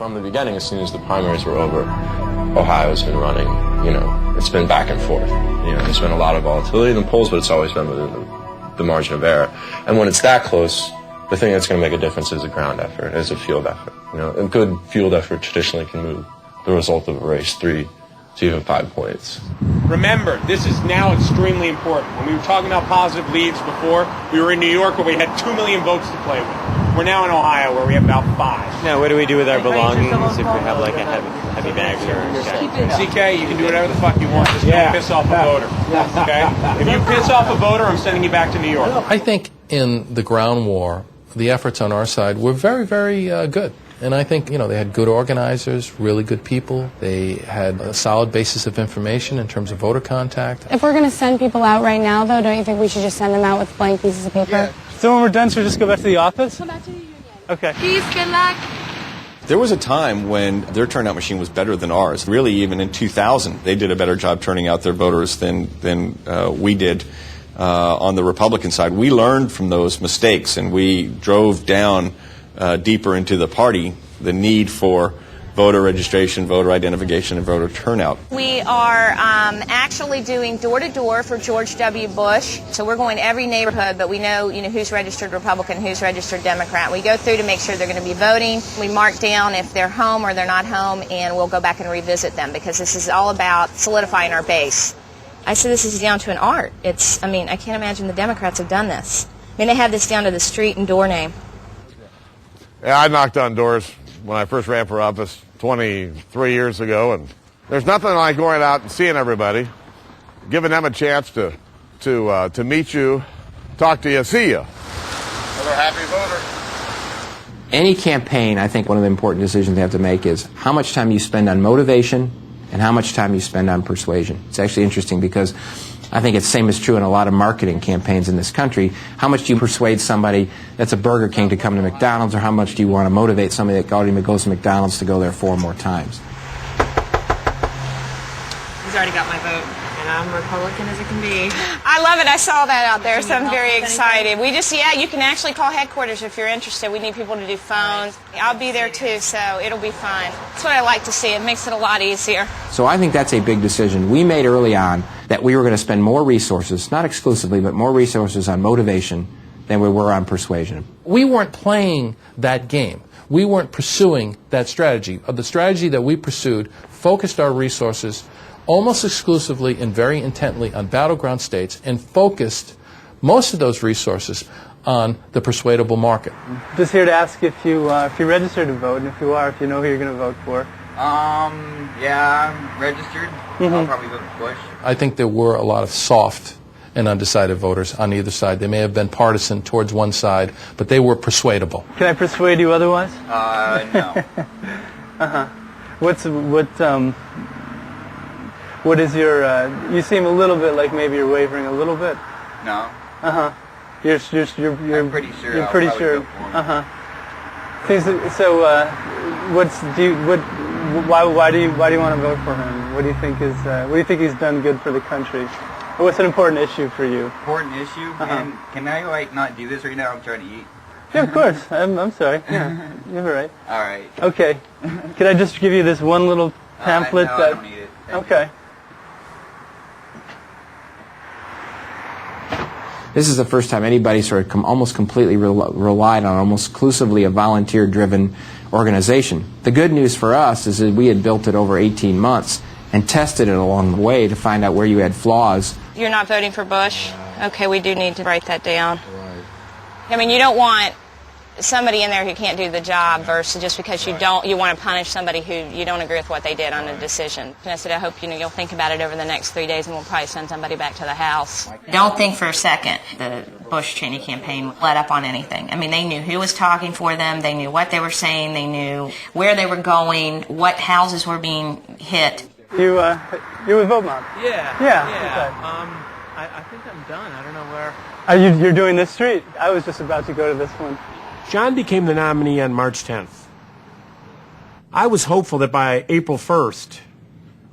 From the beginning, as soon as the primaries were over, Ohio's been running, it's been back and forth. There's been a lot of volatility in the polls, but it's always been within the margin of error. And when it's that close, the thing that's going to make a difference is a ground effort, is a field effort. A good field effort traditionally can move the result of a race 3 to even 5 points. Remember, this is now extremely important. When we were talking about positive leads before, we were in New York where we had 2 million votes to play with. We're now in Ohio where we have about 5. Now, what do we do with our belongings if we have like a heavy bag or CK, you can do whatever the fuck you want. Just don't piss off a voter. Okay? If you piss off a voter, I'm sending you back to New York. I think in the ground war, the efforts on our side were very, very good. And I think, they had good organizers, really good people. They had a solid basis of information in terms of voter contact. If we're going to send people out right now, though, don't you think we should just send them out with blank pieces of paper? Yeah. So when we're done, should we just go back to the office? Go back to the union. Okay. Peace, good luck. There was a time when their turnout machine was better than ours. Really, even in 2000, they did a better job turning out their voters than we did on the Republican side. We learned from those mistakes, and we drove down deeper into the party the need for voter registration, voter identification, and voter turnout. We are actually doing door-to-door for George W. Bush. So we're going to every neighborhood, but we know, who's registered Republican, who's registered Democrat. We go through to make sure they're going to be voting. We mark down if they're home or they're not home, and we'll go back and revisit them because this is all about solidifying our base. I say this is down to an art. I can't imagine the Democrats have done this. They have this down to the street and door name. Yeah, I knocked on doors when I first ran for office 23 years ago, and there's nothing like going out and seeing everybody, giving them a chance to meet you, talk to you, see you. Another happy voter. Any campaign, I think one of the important decisions they have to make is how much time you spend on motivation and how much time you spend on persuasion. It's actually interesting because I think it's the same is true in a lot of marketing campaigns in this country. How much do you persuade somebody that's a Burger King to come to McDonald's, or how much do you want to motivate somebody that already goes to McDonald's to go there 4 more times? He's already got my vote. And I'm Republican as it can be. I love it. I saw that out there, so I'm very excited. You can actually call headquarters if you're interested. We need people to do phones. I'll be there too, so it'll be fun. That's what I like to see. It makes it a lot easier. So I think that's a big decision. We made early on that we were going to spend more resources, not exclusively, but more resources on motivation than we were on persuasion. We weren't playing that game. We weren't pursuing that strategy. The strategy that we pursued focused our resources almost exclusively and very intently on battleground states and focused most of those resources on the persuadable market. Just here to ask if you registered to vote, and if you are, if you know who you're going to vote for. Yeah, I'm registered. I'll probably vote for Bush. I think there were a lot of soft and undecided voters on either side. They may have been partisan towards one side, but they were persuadable. Can I persuade you otherwise? No. What is your, you seem a little bit like maybe you're wavering a little bit. No. You're I'm pretty sure. You're pretty sure. So, why do you want to vote for him? What do you think he's done good for the country? What's an important issue for you? Important issue? And can I not do this right now? I'm trying to eat. Yeah, of course. I'm sorry. Yeah, you're all right. All right. Okay. Could I just give you this one little pamphlet? No, I don't need it. Okay. This is the first time anybody sort of almost completely relied on almost exclusively a volunteer-driven organization. The good news for us is that we had built it over 18 months and tested it along the way to find out where you had flaws. You're not voting for Bush? Okay, we do need to write that down. Right. You don't want somebody in there who can't do the job versus just because you want to punish somebody who you don't agree with what they did on a decision. And I said, I hope you'll think about it over the next 3 days, and we'll probably send somebody back to the house. Don't think for a second the Bush-Cheney campaign let up on anything. They knew who was talking for them. They knew what they were saying. They knew where they were going, what houses were being hit. You're with Vote Mob? Yeah. Okay. I think I'm done. I don't know where. You're doing this street? I was just about to go to this one. John became the nominee on March 10th. I was hopeful that by April 1st,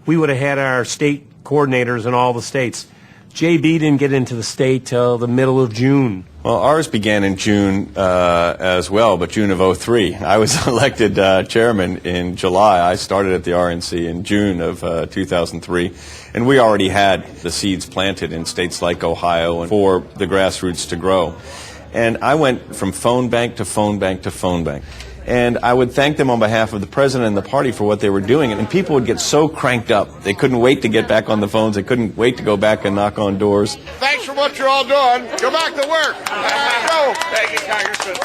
we would have had our state coordinators in all the states. JB didn't get into the state till the middle of June. Well, ours began in June as well, but June of '03. I was elected chairman in July. I started at the RNC in June of 2003, and we already had the seeds planted in states like Ohio and for the grassroots to grow. And I went from phone bank to phone bank to phone bank. And I would thank them on behalf of the president and the party for what they were doing. And people would get so cranked up. They couldn't wait to get back on the phones. They couldn't wait to go back and knock on doors. Thanks for what you're all doing. Go back to work. Let's go. Thank you, Congressman.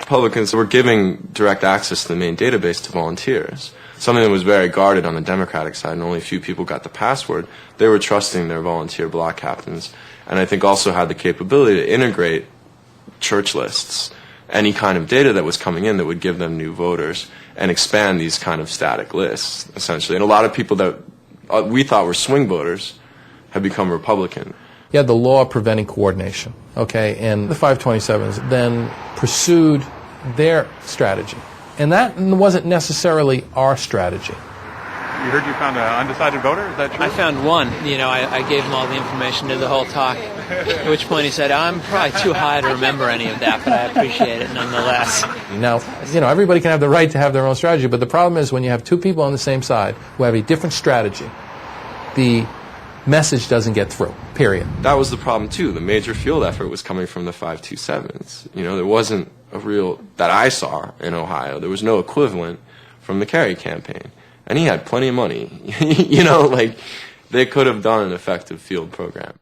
Republicans were giving direct access to the main database to volunteers, something that was very guarded on the Democratic side, and only a few people got the password. They were trusting their volunteer block captains, and I think also had the capability to integrate church lists, any kind of data that was coming in that would give them new voters and expand these kind of static lists, essentially. And a lot of people that we thought were swing voters have become Republican. You had the law preventing coordination, okay, and the 527s then pursued their strategy. And that wasn't necessarily our strategy. You heard you found an undecided voter? Is that true? I found one. I gave him all the information, did the whole talk, at which point he said, I'm probably too high to remember any of that, but I appreciate it nonetheless. Now, everybody can have the right to have their own strategy, but the problem is when you have two people on the same side who have a different strategy, the message doesn't get through, period. That was the problem, too. The major field effort was coming from the 527s. There wasn't a real, that I saw in Ohio, there was no equivalent from the Kerry campaign. And he had plenty of money. They could have done an effective field program.